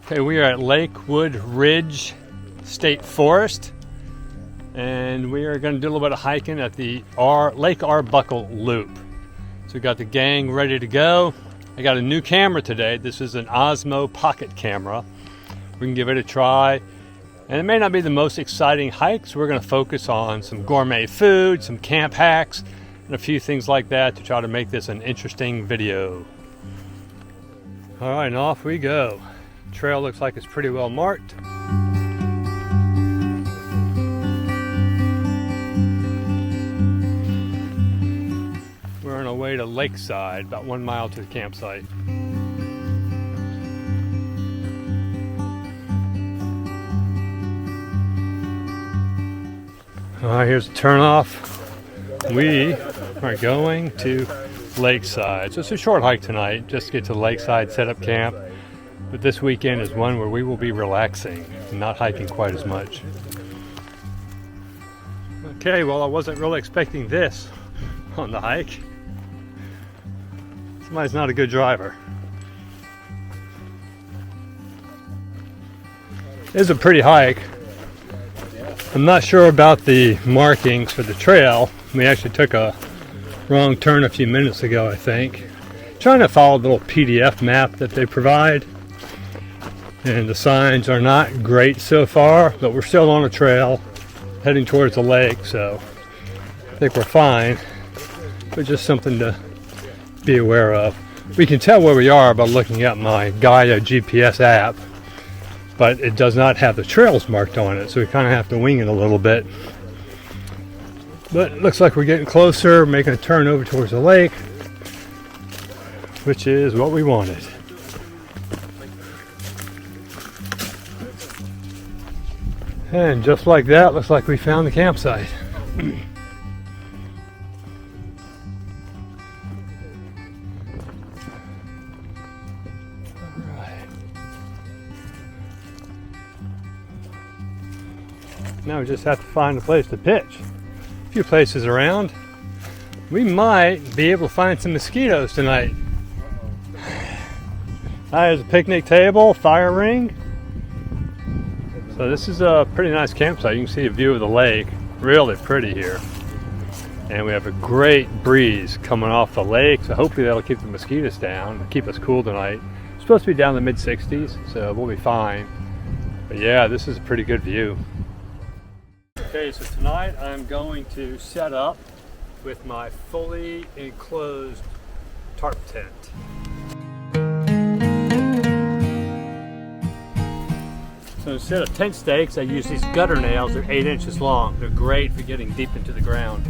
Okay, we are at Lakewood Ridge State Forest, and we are going to do a little bit of hiking at the Lake Arbuckle Loop. So we got the gang ready to go. I got a new camera today. This is an Osmo Pocket camera. We can give it a try. And it may not be the most exciting hike, so we're going to focus on some gourmet food, some camp hacks, and a few things like that to try to make this an interesting video. All right, and off we go. Trail looks like it's pretty well marked. We're on our way to Lakeside, about 1 mile to the campsite. All right, here's the turnoff. We are going to Lakeside. So it's a short hike tonight, just to get to Lakeside, set up camp. But this weekend is one where we will be relaxing and not hiking quite as much. Okay, well, I wasn't really expecting this on the hike. Somebody's not a good driver. It is a pretty hike. I'm not sure about the markings for the trail. We actually took a wrong turn a few minutes ago, I think. Trying to follow the little PDF map that they provide. And the signs are not great so far, but we're still on a trail heading towards the lake, so I think we're fine. But just something to be aware of. We can tell where we are by looking at my Gaia GPS app, but it does not have the trails marked on it, so we kind of have to wing it a little bit. But it looks like we're getting closer, making a turn over towards the lake, which is what we wanted. And just like that, looks like we found the campsite. Now we just have to find a place to pitch. A few places around. We might be able to find some mosquitoes tonight. There's a picnic table, fire ring. So this is a pretty nice campsite. You can see a view of the lake. Really pretty here. And we have a great breeze coming off the lake, so hopefully that'll keep the mosquitoes down and keep us cool tonight. It's supposed to be down in the mid-60s, so we'll be fine. But yeah, this is a pretty good view. Okay, so tonight I'm going to set up with my fully enclosed tarp tent. So instead of tent stakes, I use these gutter nails. They're 8 inches long. They're great for getting deep into the ground.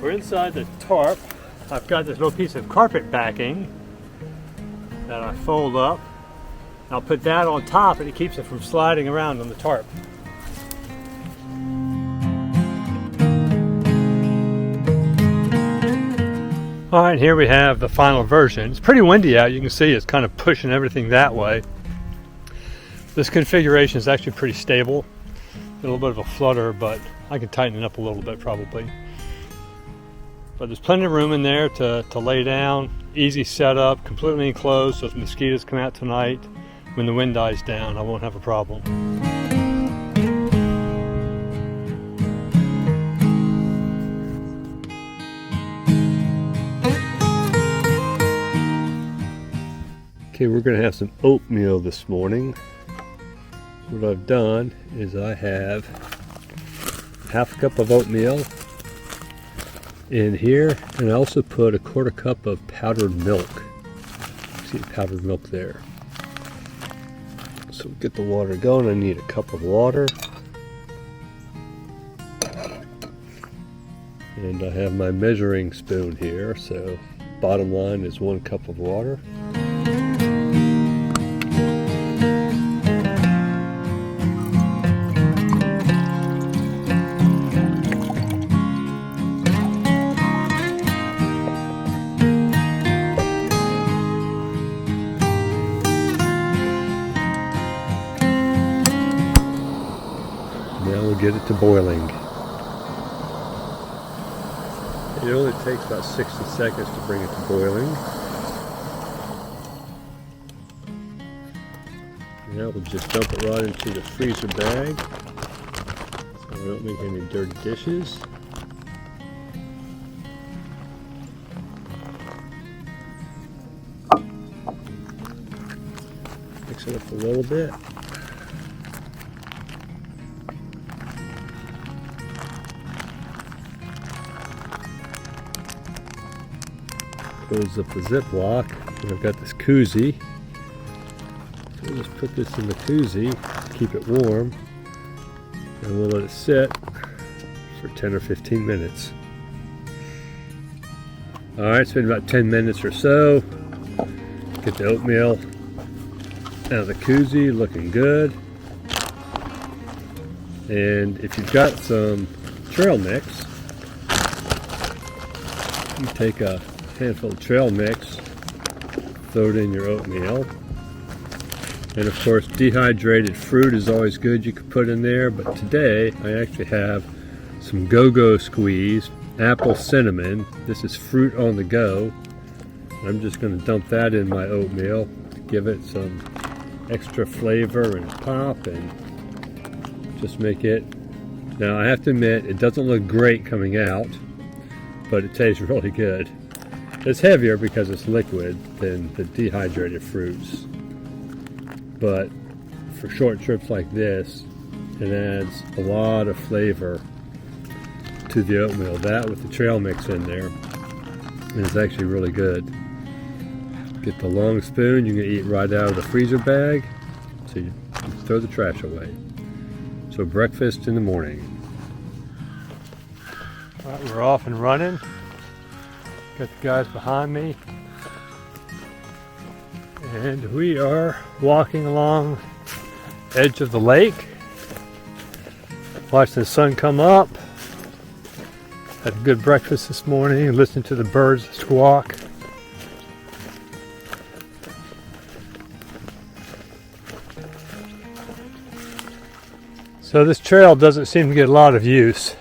We're inside the tarp. I've got this little piece of carpet backing that I fold up. I'll put that on top and it keeps it from sliding around on the tarp. All right, here we have the final version. It's pretty windy out. You can see it's kind of pushing everything that way. This configuration is actually pretty stable. A little bit of a flutter, but I can tighten it up a little bit probably. But there's plenty of room in there to lay down. Easy setup, completely enclosed, so if mosquitoes come out tonight, when the wind dies down, I won't have a problem. Okay, we're going to have some oatmeal this morning. What I've done is I have half a cup of oatmeal in here, and I also put a quarter cup of powdered milk. See the powdered milk there. So get the water going. I need a cup of water. And I have my measuring spoon here, so bottom line is 1 cup of water. Now we'll get it to boiling. It only takes about 60 seconds to bring it to boiling. Now we'll just dump it right into the freezer bag so we don't make any dirty dishes. Mix it up a little bit. Close up the Ziploc, and I've got this koozie. So we'll just put this in the koozie, keep it warm, and we'll let it sit for 10 or 15 minutes. Alright, it's been about 10 minutes or so. Get the oatmeal out of the koozie, looking good. And if you've got some trail mix, you take a handful of trail mix, throw it in your oatmeal. And of course, dehydrated fruit is always good, you could put in there, but today I actually have some go-go squeeze, apple cinnamon. This is fruit on the go. I'm just going to dump that in my oatmeal to give it some extra flavor and pop, and just make it. Now I have to admit, it doesn't look great coming out, but it tastes really good. It's heavier because it's liquid than the dehydrated fruits, but for short trips like this, it adds a lot of flavor to the oatmeal. That with the trail mix in there, and it's actually really good. Get the long spoon, you can eat right out of the freezer bag, so you throw the trash away. So breakfast in the morning. All right, we're off and running. Got the guys behind me, and we are walking along the edge of the lake. Watching the sun come up. Had a good breakfast this morning and listened to the birds squawk. So this trail doesn't seem to get a lot of use.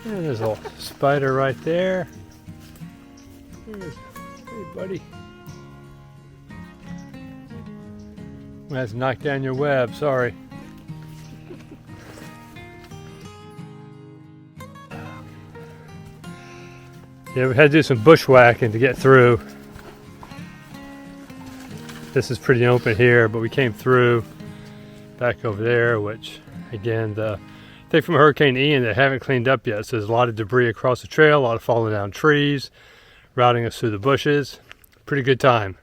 There's a spider right there. Hey buddy. I have to knock down your web, sorry. Yeah, we had to do some bushwhacking to get through. This is pretty open here, but we came through back over there, which again, the thing from Hurricane Ian that haven't cleaned up yet. So there's a lot of debris across the trail, a lot of falling down trees, routing us through the bushes. Pretty good time.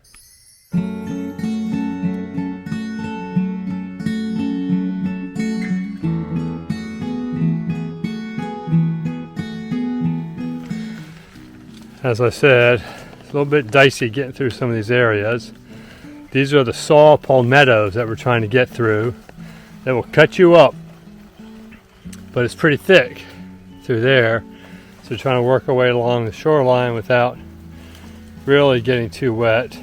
As I said, it's a little bit dicey getting through some of these areas. These are the saw palmettos that we're trying to get through that will cut you up, but it's pretty thick through there. So we're trying to work our way along the shoreline without really getting too wet.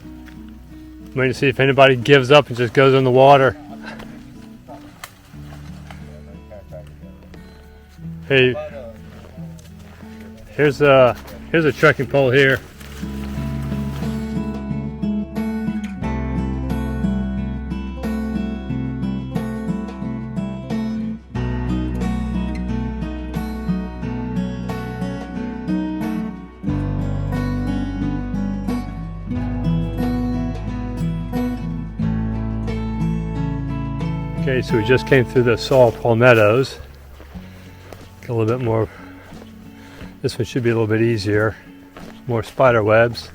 I'm waiting to see if anybody gives up and just goes in the water. Hey, here's a trekking pole here. Okay, so we just came through the saw palmettos. Got a little bit more. This one should be a little bit easier. More spider webs.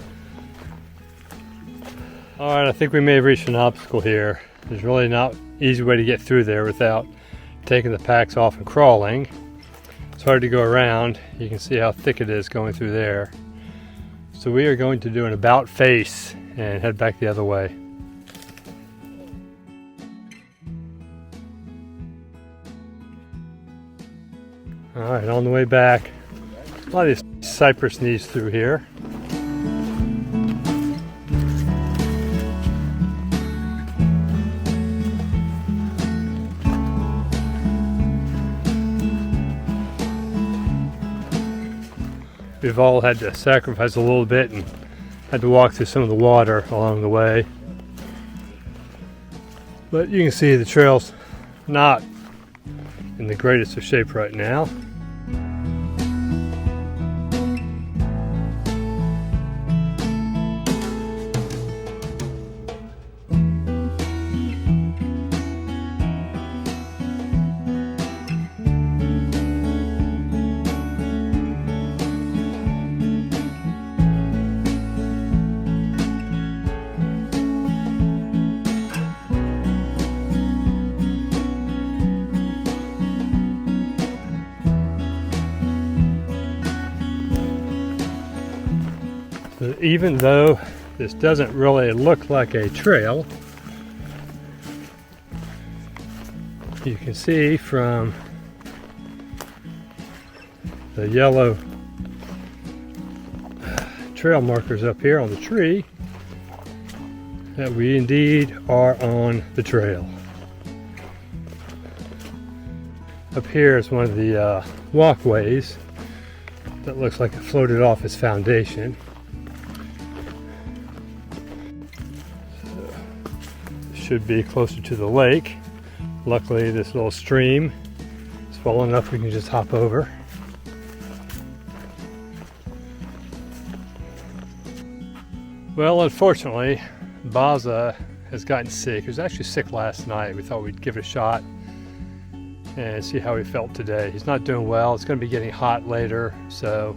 Alright, I think we may have reached an obstacle here. There's really not an easy way to get through there without taking the packs off and crawling. It's hard to go around. You can see how thick it is going through there. So we are going to do an about face and head back the other way. Alright, on the way back. A lot of these cypress knees through here. we've all had to sacrifice a little bit and had to walk through some of the water along the way. But you can see the trail's not in the greatest of shape right now. But even though this doesn't really look like a trail, you can see from the yellow trail markers up here on the tree that we indeed are on the trail. Up here is one of the walkways that looks like it floated off its foundation. Should be closer to the lake. Luckily this little stream is full enough we can just hop over. Well, unfortunately Baza has gotten sick. He was actually sick last night. We thought we'd give it a shot and see how he felt today. He's not doing well. It's going to be getting hot later, so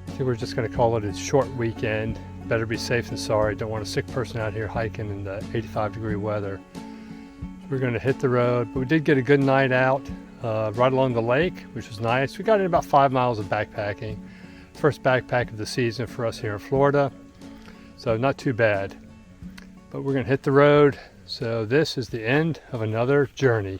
I think we're just going to call it a short weekend. Better be safe than sorry. Don't want a sick person out here hiking in the 85-degree weather. We're going to hit the road, but we did get a good night out right along the lake, which was nice. We got in about 5 miles of backpacking. First backpack of the season for us here in Florida, so not too bad. But we're going to hit the road, so this is the end of another journey.